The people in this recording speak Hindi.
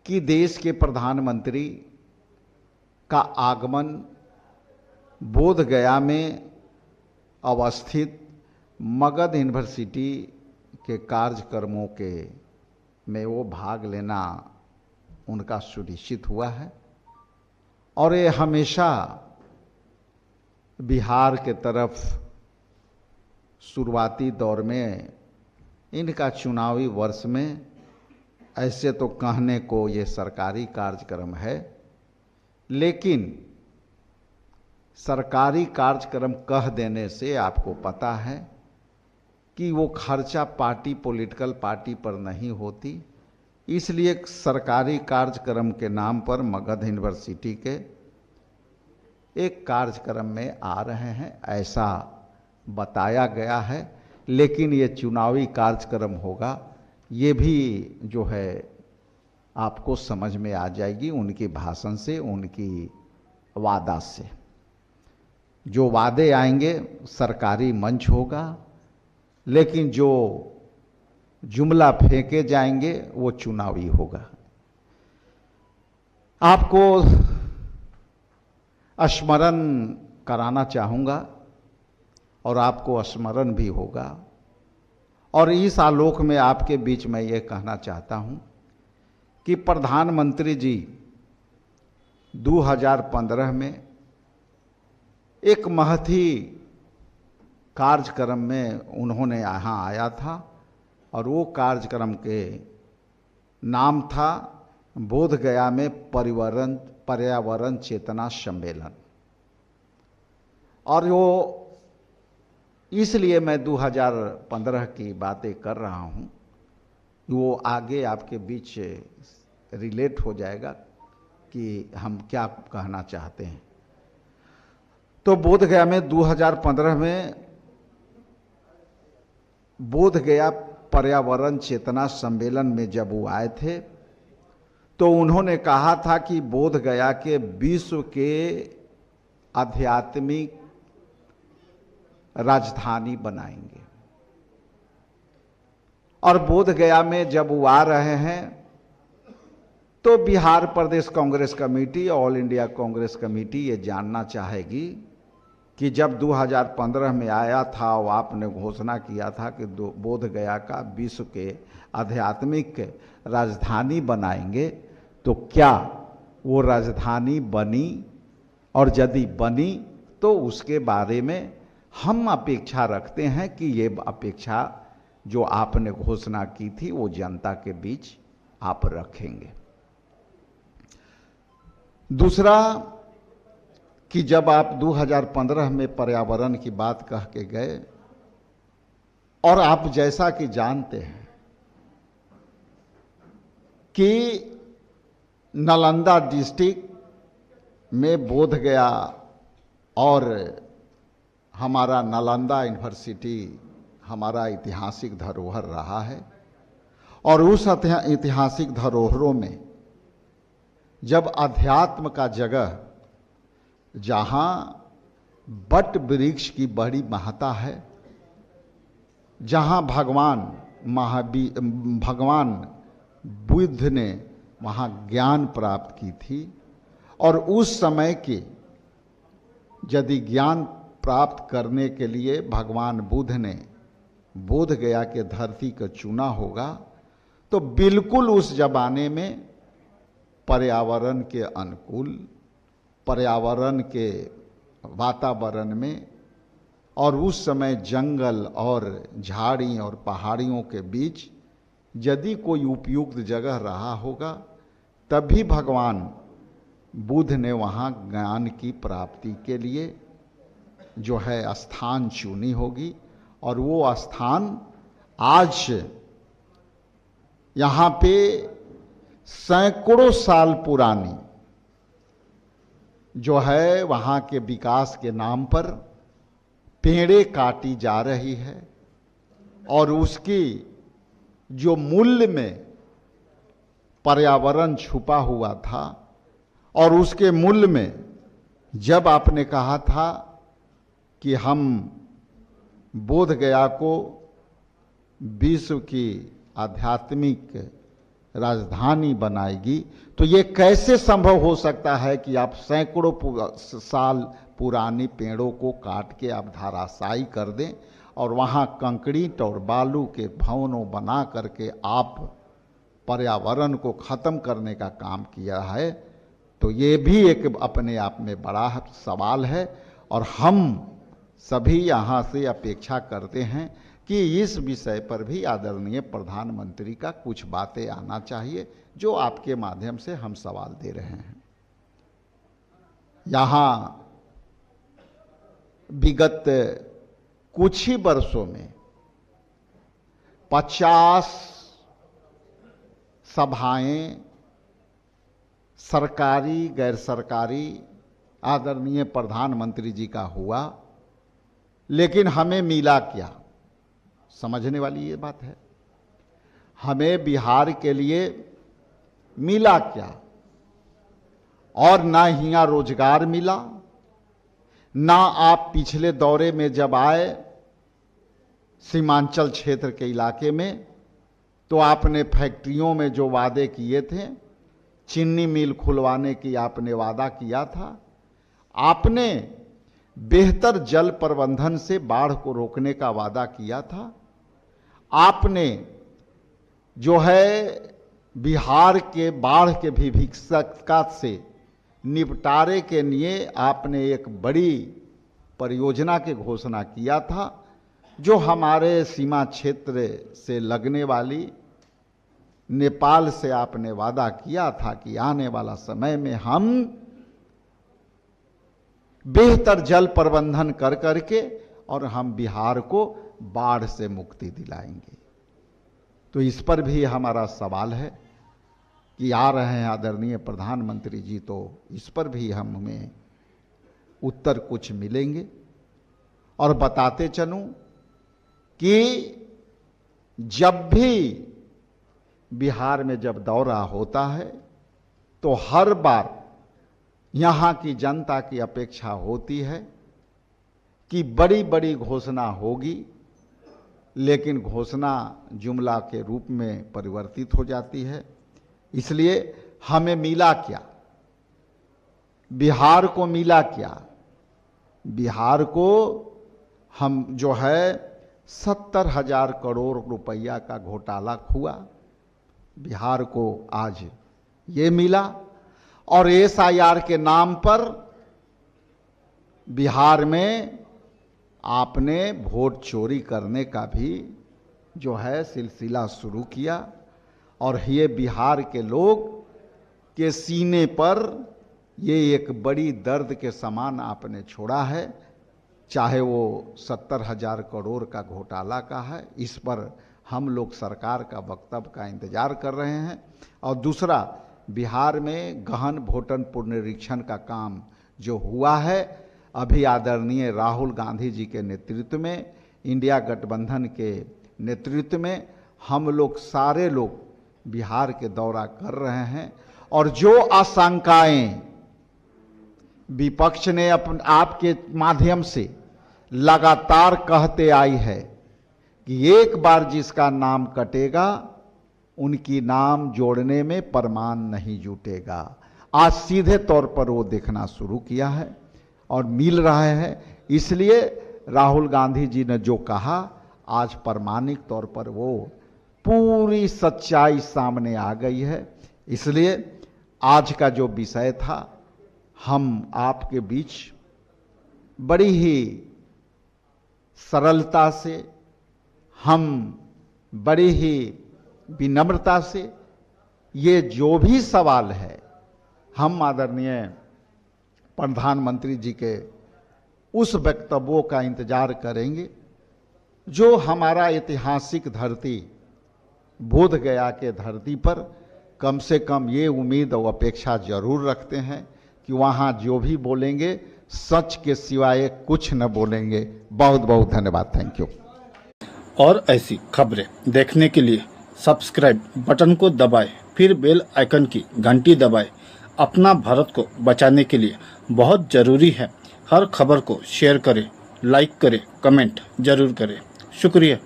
कि देश के प्रधानमंत्री का आगमन बोध गया में अवस्थित मगध यूनिवर्सिटी के कार्यक्रमों के में वो भाग लेना उनका सुनिश्चित हुआ है। और ये हमेशा बिहार के तरफ शुरुआती दौर में इनका चुनावी वर्ष में ऐसे तो कहने को ये सरकारी कार्यक्रम है, लेकिन सरकारी कार्यक्रम कह देने से आपको पता है कि वो खर्चा पार्टी पॉलिटिकल पार्टी पर नहीं होती। इसलिए सरकारी कार्यक्रम के नाम पर मगध यूनिवर्सिटी के एक कार्यक्रम में आ रहे हैं, ऐसा बताया गया है। लेकिन ये चुनावी कार्यक्रम होगा, ये भी जो है आपको समझ में आ जाएगी उनके भाषण से, उनकी वादा से। जो वादे आएंगे सरकारी मंच होगा, लेकिन जो जुमला फेंके जाएंगे वो चुनावी होगा। आपको स्मरण कराना चाहूँगा और आपको स्मरण भी होगा, और इस आलोक में आपके बीच में ये कहना चाहता हूँ कि प्रधानमंत्री जी 2015 में एक महती कार्यक्रम में उन्होंने यहाँ आया था, और वो कार्यक्रम के नाम था बोध गया में पर्यावरण चेतना सम्मेलन। और वो इसलिए मैं 2015 की बातें कर रहा हूँ, वो आगे आपके बीच रिलेट हो जाएगा कि हम क्या कहना चाहते हैं। तो बोध गया में 2015 में बोध गया पर्यावरण चेतना सम्मेलन में जब वो आए थे तो उन्होंने कहा था कि बोध गया के विश्व के आध्यात्मिक राजधानी बनाएंगे। और बोध गया में जब वो आ रहे हैं तो Bihar Pradesh Congress committee, all India Congress committee ये जानना चाहेगी कि जब 2015 में आया था वो आपने घोषणा किया था कि बोध गया का विश्व के आध्यात्मिक राजधानी बनाएंगे, तो क्या वो राजधानी बनी? और यदि बनी तो उसके बारे में हम अपेक्षा रखते हैं कि ये अपेक्षा जो आपने घोषणा की थी वो जनता के बीच आप रखेंगे। दूसरा कि जब आप 2015 में पर्यावरण की बात कह के गए, और आप जैसा कि जानते हैं कि नालंदा डिस्ट्रिक्ट में बोध गया और हमारा नालंदा यूनिवर्सिटी हमारा ऐतिहासिक धरोहर रहा है। और उस ऐतिहासिक धरोहरों में जब अध्यात्म का जगह, जहाँ बट वृक्ष की बड़ी महत्ता है, जहाँ भगवान बुद्ध ने वहाँ ज्ञान प्राप्त की थी, और उस समय के यदि ज्ञान प्राप्त करने के लिए भगवान बुद्ध ने बोध गया के धरती को चुना होगा, तो बिल्कुल उस जमाने में पर्यावरण के अनुकूल, पर्यावरण के वातावरण में, और उस समय जंगल और झाड़ी और पहाड़ियों के बीच यदि कोई उपयुक्त जगह रहा होगा, तभी भगवान बुद्ध ने वहाँ ज्ञान की प्राप्ति के लिए जो है स्थान चुनी होगी। और वो स्थान आज यहाँ पे सैकड़ों साल पुरानी जो है वहाँ के विकास के नाम पर पेड़ें काटी जा रही है, और उसकी जो मूल्य में पर्यावरण छुपा हुआ था, और उसके मूल्य में जब आपने कहा था कि हम बोध गया को विश्व की आध्यात्मिक राजधानी बनाएगी, तो ये कैसे संभव हो सकता है कि आप सैकड़ों साल पुरानी पेड़ों को काट के आप धराशायी कर दें और वहाँ कंक्रीट और बालू के भवनों बना करके आप पर्यावरण को ख़त्म करने का काम किया है। तो ये भी एक अपने आप में बड़ा सवाल है और हम सभी यहाँ से अपेक्षा करते हैं कि इस विषय पर भी आदरणीय प्रधानमंत्री का कुछ बातें आना चाहिए, जो आपके माध्यम से हम सवाल दे रहे हैं। यहाँ विगत कुछ ही वर्षों में 50 सभाएं सरकारी गैर सरकारी आदरणीय प्रधानमंत्री जी का हुआ, लेकिन हमें मिला क्या? समझने वाली ये बात है। हमें बिहार के लिए मिला क्या? और ना यहाँ रोजगार मिला, ना आप पिछले दौरे में जब आए सीमांचल क्षेत्र के इलाके में, तो आपने फैक्ट्रियों में जो वादे किए थे, चीनी मिल खुलवाने की आपने वादा किया था, आपने बेहतर जल प्रबंधन से बाढ़ को रोकने का वादा किया था, आपने जो है बिहार के बाढ़ के विभीषिका से निपटारे के लिए आपने एक बड़ी परियोजना की घोषणा किया था, जो हमारे सीमा क्षेत्र से लगने वाली नेपाल से आपने वादा किया था कि आने वाला समय में हम बेहतर जल प्रबंधन कर करके और हम बिहार को बाढ़ से मुक्ति दिलाएंगे। तो इस पर भी हमारा सवाल है कि आ रहे हैं आदरणीय प्रधानमंत्री जी, तो इस पर भी हमें उत्तर कुछ मिलेंगे। और बताते चलूं कि जब भी बिहार में जब दौरा होता है तो हर बार यहाँ की जनता की अपेक्षा होती है कि बड़ी बड़ी घोषणा होगी, लेकिन घोषणा जुमला के रूप में परिवर्तित हो जाती है। इसलिए हमें मिला क्या? बिहार को मिला क्या? बिहार को हम जो है 70,000 करोड़ रुपया का घोटाला हुआ, बिहार को आज ये मिला। और SIR के नाम पर बिहार में आपने वोट चोरी करने का भी जो है सिलसिला शुरू किया, और ये बिहार के लोग के सीने पर ये एक बड़ी दर्द के समान आपने छोड़ा है। चाहे वो 70,000 करोड़ का घोटाला का है, इस पर हम लोग सरकार का वक्तव्य का इंतजार कर रहे हैं। और दूसरा, बिहार में गहन भोटन पुनरीक्षण का काम जो हुआ है, अभी आदरणीय राहुल गांधी जी के नेतृत्व में, इंडिया गठबंधन के नेतृत्व में हम लोग सारे लोग बिहार के दौरा कर रहे हैं। और जो आशंकाएं विपक्ष ने आपके माध्यम से लगातार कहते आई है कि एक बार जिसका नाम कटेगा उनकी नाम जोड़ने में प्रमाण नहीं जुटेगा, आज सीधे तौर पर वो देखना शुरू किया है और मिल रहा है। इसलिए राहुल गांधी जी ने जो कहा, आज प्रमाणिक तौर पर वो पूरी सच्चाई सामने आ गई है। इसलिए आज का जो विषय था, हम आपके बीच बड़ी ही सरलता से, हम बड़ी ही विनम्रता से, ये जो भी सवाल है हम आदरणीय प्रधानमंत्री जी के उस वक्तव्यों का इंतजार करेंगे जो हमारा ऐतिहासिक धरती बोध गया के धरती पर कम से कम ये उम्मीद और अपेक्षा जरूर रखते हैं कि वहाँ जो भी बोलेंगे सच के सिवाय कुछ न बोलेंगे। बहुत बहुत धन्यवाद। Thank you. और ऐसी खबरें देखने के लिए सब्सक्राइब बटन को दबाएं, फिर बेल आइकन की घंटी दबाएं। अपना भारत को बचाने के लिए बहुत ज़रूरी है। हर खबर को शेयर करें, लाइक करें, कमेंट जरूर करें। शुक्रिया।